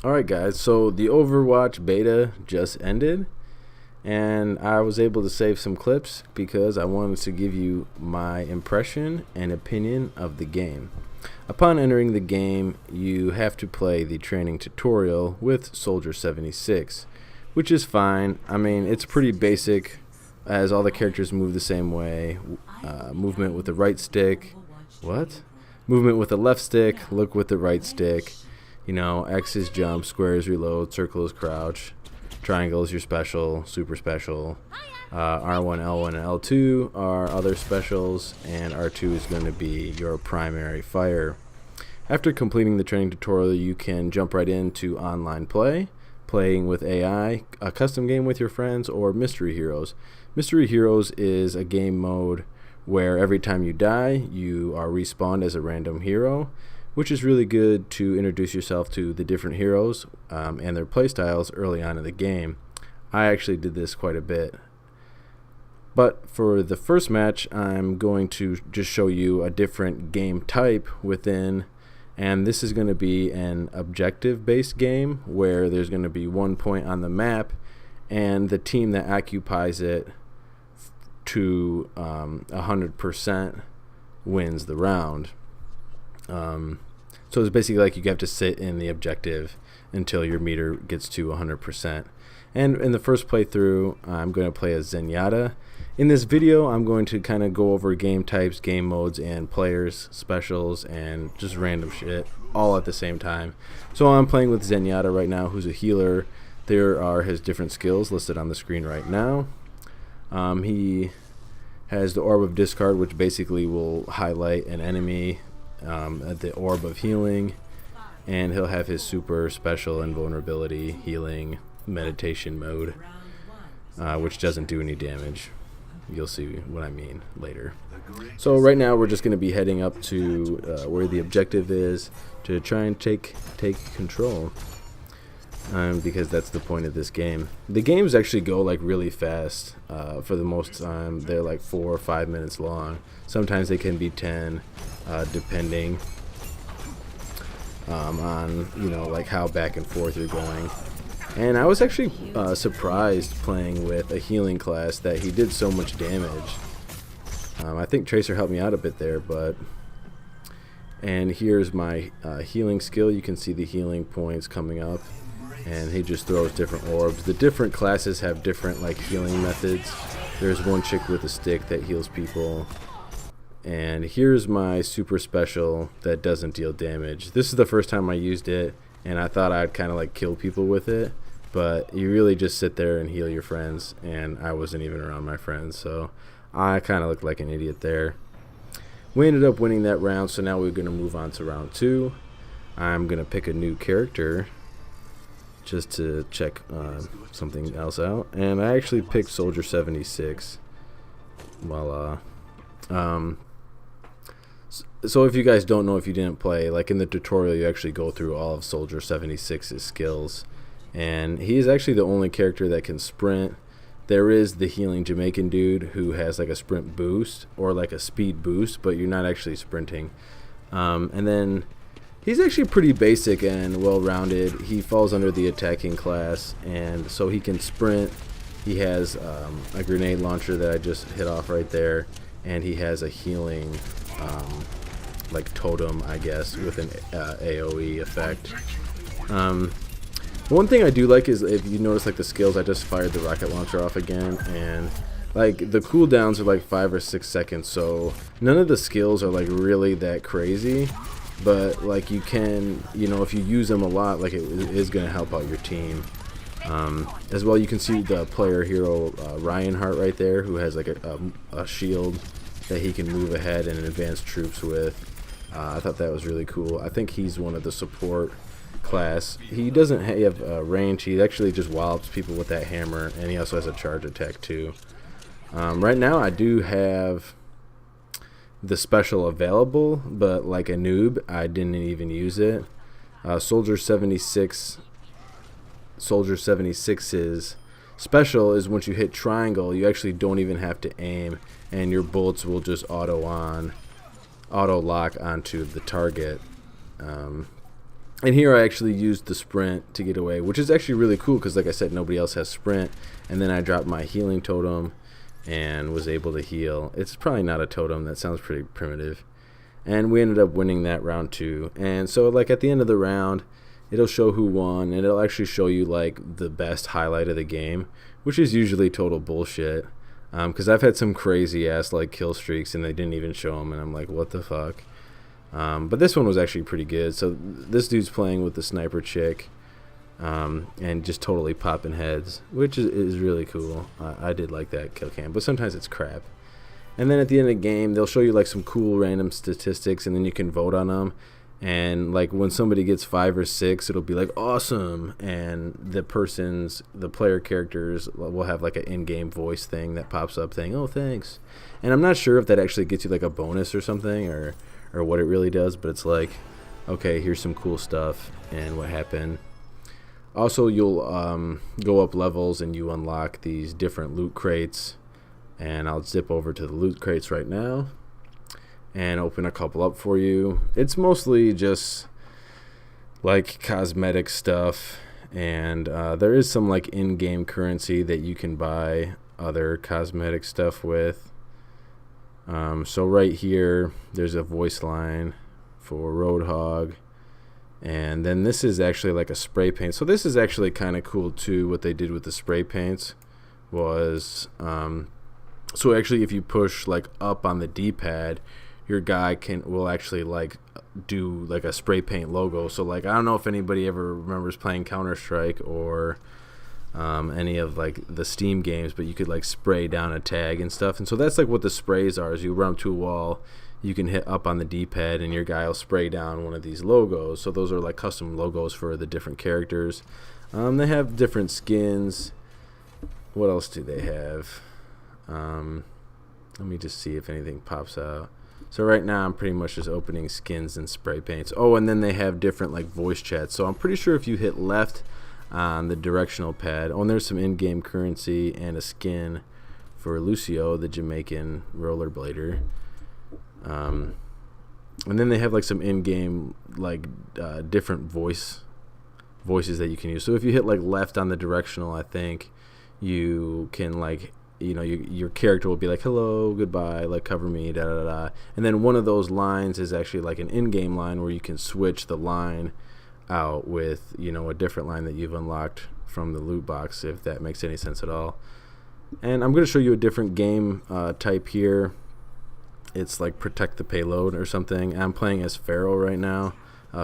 Alright guys, so the Overwatch beta just ended and I was able to save some clips because I wanted to give you my impression and opinion of the game. Upon entering the game, you have to play the training tutorial with Soldier 76, which is fine. I mean, it's pretty basic as all the characters move the same way. Movement with the right stick. What? Movement with the left stick, look with the right stick. You know, X is jump, square is reload, circle is crouch, triangle is your special, super special. R1, L1, and L2 are other specials, and R2 is going to be your primary fire. After completing the training tutorial, you can jump right into online play, playing with AI, a custom game with your friends, or Mystery Heroes. Mystery Heroes is a game mode where every time you die, you are respawned as a random hero, which is really good to introduce yourself to the different heroes and their playstyles early on in the game. I actually did this quite a bit. But for the first match, I'm going to just show you a different game type within, and this is going to be an objective-based game where there's going to be 1 point on the map, and the team that occupies it to 100% wins the round. So it's basically like you have to sit in the objective until your meter gets to 100%. And in the first playthrough, I'm going to play as Zenyatta. In this video, I'm going to kind of go over game types, game modes, and players, specials, and just random shit all at the same time. So I'm playing with Zenyatta right now, who's a healer. There are his different skills listed on the screen right now. He has the Orb of Discard, which basically will highlight an enemy at the Orb of Healing, and he'll have his super special invulnerability healing meditation mode, which doesn't do any damage. You'll see what I mean later. So right now we're just going to be heading up to where the objective is to try and take control, because that's the point of this game. The games actually go like really fast. For the most time they're like 4 or 5 minutes long. Sometimes they can be 10, depending on, you know, like how back and forth you're going. And I was actually surprised playing with a healing class that he did so much damage. I think Tracer helped me out a bit there, and here's my healing skill. You can see the healing points coming up, and he just throws different orbs. The different classes have different like healing methods. There's one chick with a stick that heals people. And here's my super special that doesn't deal damage. This is the first time I used it, and I thought I'd kind of like kill people with it, but you really just sit there and heal your friends, and I wasn't even around my friends, so I kind of looked like an idiot there. We ended up winning that round, so now we're going to move on to round 2. I'm going to pick a new character just to check something else out, and I actually picked Soldier 76. Voila. So if you guys don't know, if you didn't play, like in the tutorial you actually go through all of Soldier 76's skills, and he's actually the only character that can sprint. There is the healing Jamaican dude who has like a sprint boost or like a speed boost, but you're not actually sprinting. And then he's actually pretty basic and well-rounded. He falls under the attacking class, and so he can sprint. He has a grenade launcher that I just hit off right there, and he has a healing like totem, I guess, with an AoE effect. One thing I do like is, if you notice like the skills, I just fired the rocket launcher off again, and like the cooldowns are like 5 or 6 seconds, so none of the skills are like really that crazy, but like you can, you know, if you use them a lot, like it is going to help out your team. As well, you can see the player hero Reinhardt right there, who has like a shield that he can move ahead and advance troops with. I thought that was really cool. I think he's one of the support class. He doesn't have range. He actually just wallops people with that hammer, and he also has a charge attack too. Right now I do have the special available, but like a noob I didn't even use it. Soldier 76's special is once you hit triangle, you actually don't even have to aim, and your bullets will just auto lock onto the target. And here I actually used the sprint to get away, which is actually really cool because, like I said, nobody else has sprint. And then I dropped my healing totem and was able to heal. It's probably not a totem. That sounds pretty primitive. And we ended up winning that round 2. And so, like, at the end of the round, it'll show who won, and it'll actually show you, like, the best highlight of the game, which is usually total bullshit. Because I've had some crazy-ass, like, kill streaks, and they didn't even show them, and I'm like, what the fuck? But this one was actually pretty good. So this dude's playing with the sniper chick, and just totally popping heads, which is really cool. I did like that kill cam, but sometimes it's crap. And then at the end of the game, they'll show you like some cool random statistics, and then you can vote on them. And like when somebody gets 5 or 6, it'll be like awesome, and the player characters will have like an in-game voice thing that pops up saying, "Oh, thanks." And I'm not sure if that actually gets you like a bonus or something, or what it really does, but it's like, okay, here's some cool stuff and what happened. Also, you'll go up levels and you unlock these different loot crates. And I'll zip over to the loot crates right now and open a couple up for you. It's mostly just like cosmetic stuff, and there is some like in-game currency that you can buy other cosmetic stuff with. So right here there's a voice line for Roadhog, and then this is actually like a spray paint. So this is actually kind of cool too. What they did with the spray paints was so actually, if you push like up on the D-pad, your guy will actually like do like a spray paint logo. So like, I don't know if anybody ever remembers playing Counter-Strike or any of like the Steam games, but you could like spray down a tag and stuff. And so that's like what the sprays are. Is you run up to a wall, you can hit up on the D-pad, and your guy will spray down one of these logos. So those are like custom logos for the different characters. They have different skins. What else do they have? Let me just see if anything pops out. So right now I'm pretty much just opening skins and spray paints. Oh, and then they have different like voice chats. So I'm pretty sure if you hit left on the directional pad, oh, and there's some in-game currency and a skin for Lucio, the Jamaican rollerblader. And then they have like some in-game like different voices that you can use. So if you hit like left on the directional, I think you can like, you know, your character will be like, hello, goodbye, like cover me, da da da. And then one of those lines is actually like an in-game line where you can switch the line out with, you know, a different line that you've unlocked from the loot box, if that makes any sense at all. And I'm going to show you a different game type here. It's like protect the payload or something. I'm playing as Pharaoh right now.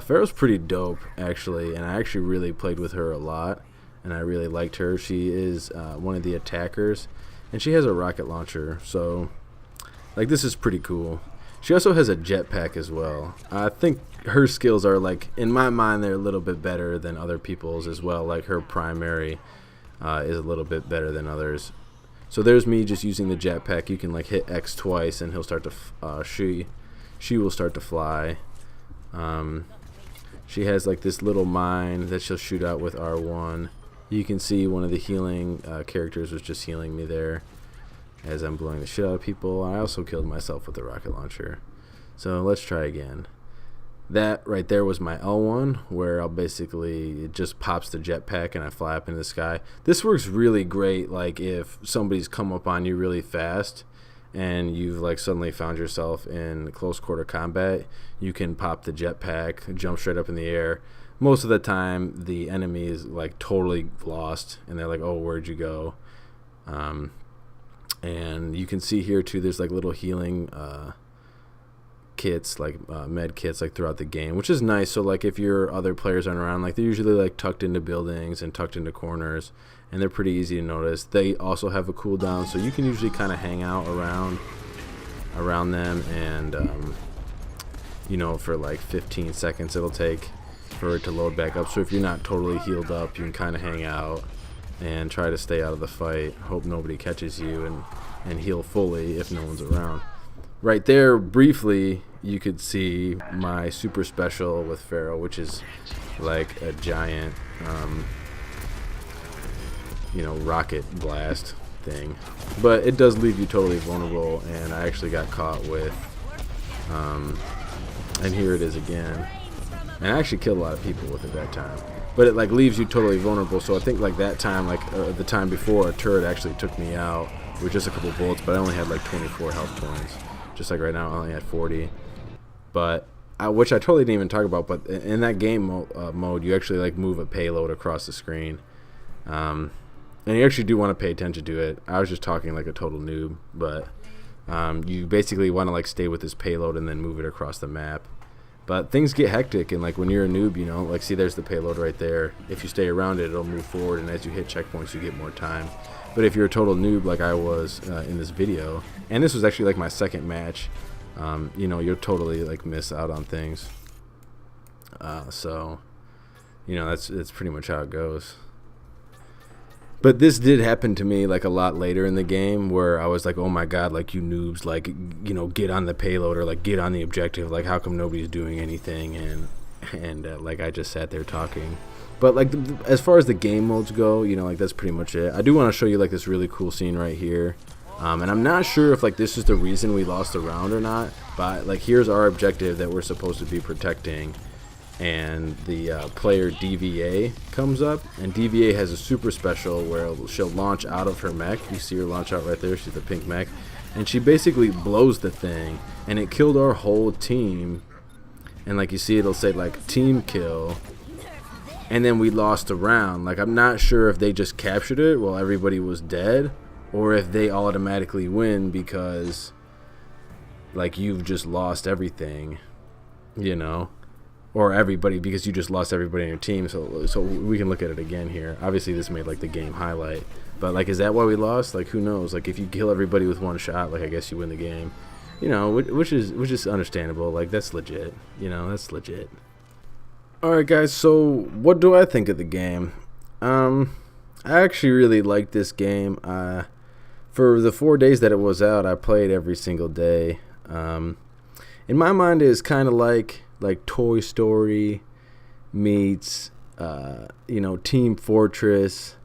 Pharaoh's pretty dope, actually, and I actually really played with her a lot, and I really liked her. She is one of the attackers, and she has a rocket launcher, so like this is pretty cool. She also has a jetpack as well. I think her skills are like, in my mind, they're a little bit better than other people's as well. Like her primary is a little bit better than others. So there's me just using the jetpack. You can like hit X twice and he'll start to she will start to fly. She has like this little mine that she'll shoot out with R1. You can see one of the healing characters was just healing me there as I'm blowing the shit out of people. I also killed myself with the rocket launcher. So let's try again. That right there was my L1, where I'll basically, it just pops the jetpack and I fly up into the sky. This works really great, like if somebody's come up on you really fast and you've like suddenly found yourself in close quarter combat, you can pop the jetpack, jump straight up in the air. Most of the time the enemy is like totally lost and they're like, oh, where'd you go? And you can see here too, there's like little healing kits, like med kits, like throughout the game, which is nice. So like if your other players aren't around, like they're usually like tucked into buildings and tucked into corners, and they're pretty easy to notice. They also have a cooldown, so you can usually kind of hang out around them, and you know, for like 15 seconds it'll take for it to load back up. So if you're not totally healed up, you can kind of hang out and try to stay out of the fight, hope nobody catches you, and heal fully if no one's around. Right there, briefly, you could see my super special with Pharaoh, which is like a giant, you know, rocket blast thing. But it does leave you totally vulnerable, and I actually got caught with, and here it is again. and I actually killed a lot of people with it that time. But it like leaves you totally vulnerable. So I think like that time, like the time before, a turret actually took me out with just a couple bullets, but I only had like 24 health points. Just like right now, I only had 40. But which I totally didn't even talk about. But in that game mode, you actually like move a payload across the screen, and you actually do want to pay attention to it. I was just talking like a total noob, but you basically want to like stay with this payload and then move it across the map. But things get hectic, and like when you're a noob, you know, like see there's the payload right there. If you stay around it, it'll move forward, and as you hit checkpoints, you get more time. But if you're a total noob like I was in this video, and this was actually like my second match, you know, you'll totally like miss out on things. So, you know, that's pretty much how it goes. But this did happen to me like a lot later in the game, where I was like, oh my god, like you noobs, like, you know, get on the payload or like get on the objective, like how come nobody's doing anything? And like I just sat there talking. But like as far as the game modes go, you know, like that's pretty much it. I do want to show you like this really cool scene right here. And I'm not sure if like this is the reason we lost the round or not, but like here's our objective that we're supposed to be protecting. And the player DVA comes up, and DVA has a super special where she'll launch out of her mech. You see her launch out right there. She's the pink mech, and she basically blows the thing, and it killed our whole team. And like you see, it'll say like team kill, and then we lost a round. Like I'm not sure if they just captured it while everybody was dead, or if they automatically win because like you've just lost everything, you know. Or everybody, because you just lost everybody in your team. So we can look at it again here. Obviously this made like the game highlight, but like is that why we lost? Like who knows? Like if you kill everybody with one shot, like I guess you win the game, you know, which is understandable. Like that's legit, you know, that's legit. Alright guys, so what do I think of the game? I actually really liked this game. For the 4 days that it was out, I played every single day. In my mind, it's kind of like Toy Story meets you know, Team Fortress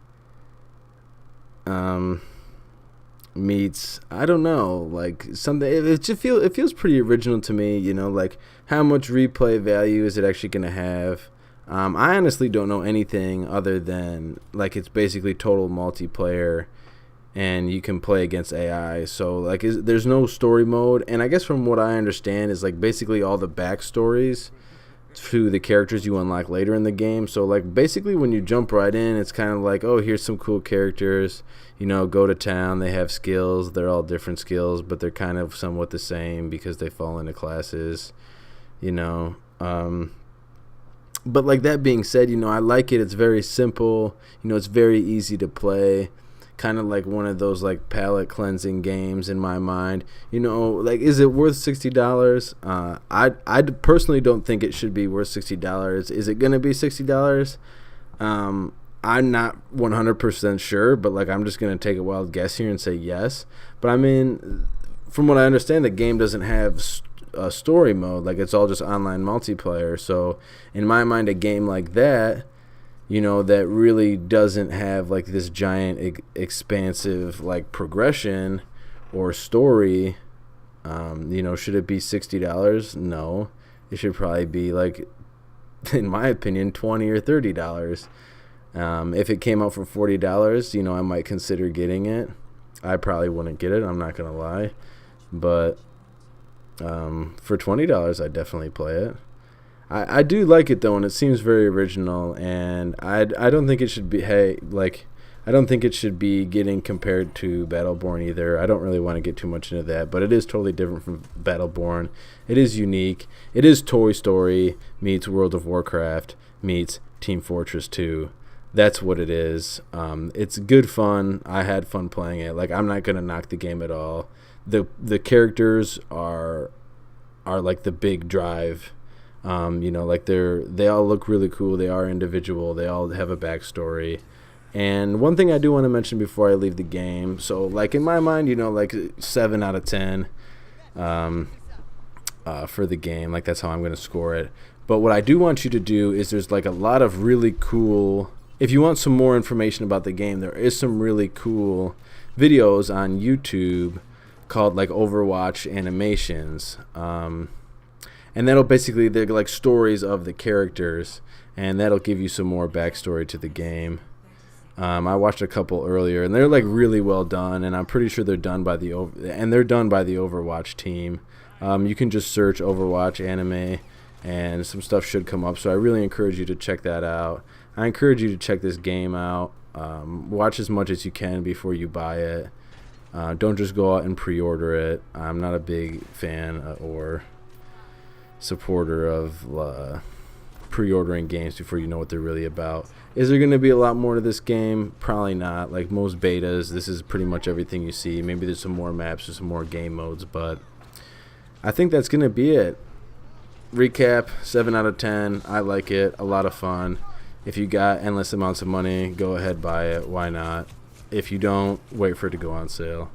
meets, I don't know, like something. It feels pretty original to me, you know, like how much replay value is it actually going to have? I honestly don't know anything other than like it's basically total multiplayer and you can play against AI. So like there's no story mode, and I guess from what I understand is like basically all the backstories to the characters you unlock later in the game. So like basically when you jump right in, it's kind of like, oh, here's some cool characters, you know, go to town, they have skills, they're all different skills, but they're kind of somewhat the same because they fall into classes, you know. But like that being said, you know, I like it. It's very simple, you know, it's very easy to play. Kind of like one of those like palate cleansing games in my mind, you know. Like, is it worth $60? I personally don't think it should be worth $60. Is it gonna be $60? I'm not 100% sure, but like I'm just gonna take a wild guess here and say yes. But I mean, from what I understand, the game doesn't have a story mode. Like it's all just online multiplayer. So in my mind, a game like that, you know, that really doesn't have like this giant expansive like progression or story, you know, should it be $60? No, it should probably be like, in my opinion, $20 or $30. If it came out for $40, you know, I might consider getting it. I probably wouldn't get it, I'm not gonna lie, but for $20 I'd definitely play it. I do like it though, and it seems very original, and I don't think it should be, I don't think it should be getting compared to Battleborn either. I don't really want to get too much into that, but it is totally different from Battleborn. It is unique. It is Toy Story meets World of Warcraft meets Team Fortress 2. That's what it is. It's good fun. I had fun playing it. Like, I'm not gonna knock the game at all. The characters are like the big drive. You know, like they all look really cool. They are individual. They all have a backstory. And one thing I do want to mention before I leave the game, so like in my mind, you know, like 7 out of 10 for the game. Like that's how I'm going to score it. But what I do want you to do is there's like a lot of really cool, if you want some more information about the game, there is some really cool videos on YouTube called like Overwatch animations. and that'll basically, they're like stories of the characters, and that'll give you some more backstory to the game. I watched a couple earlier, and they're like really well done, and I'm pretty sure they're done by the Overwatch team. You can just search Overwatch anime, and some stuff should come up. So I really encourage you to check that out. I encourage you to check this game out. Watch as much as you can before you buy it. Don't just go out and pre-order it. I'm not a big fan or supporter of pre-ordering games before you know what they're really about. Is there going to be a lot more to this game? Probably not. Like most betas, this is pretty much everything you see. Maybe there's some more maps or some more game modes, but I think that's going to be it. Recap, 7 out of 10. I like it. A lot of fun. If you got endless amounts of money, go ahead, buy it. Why not? If you don't, wait for it to go on sale.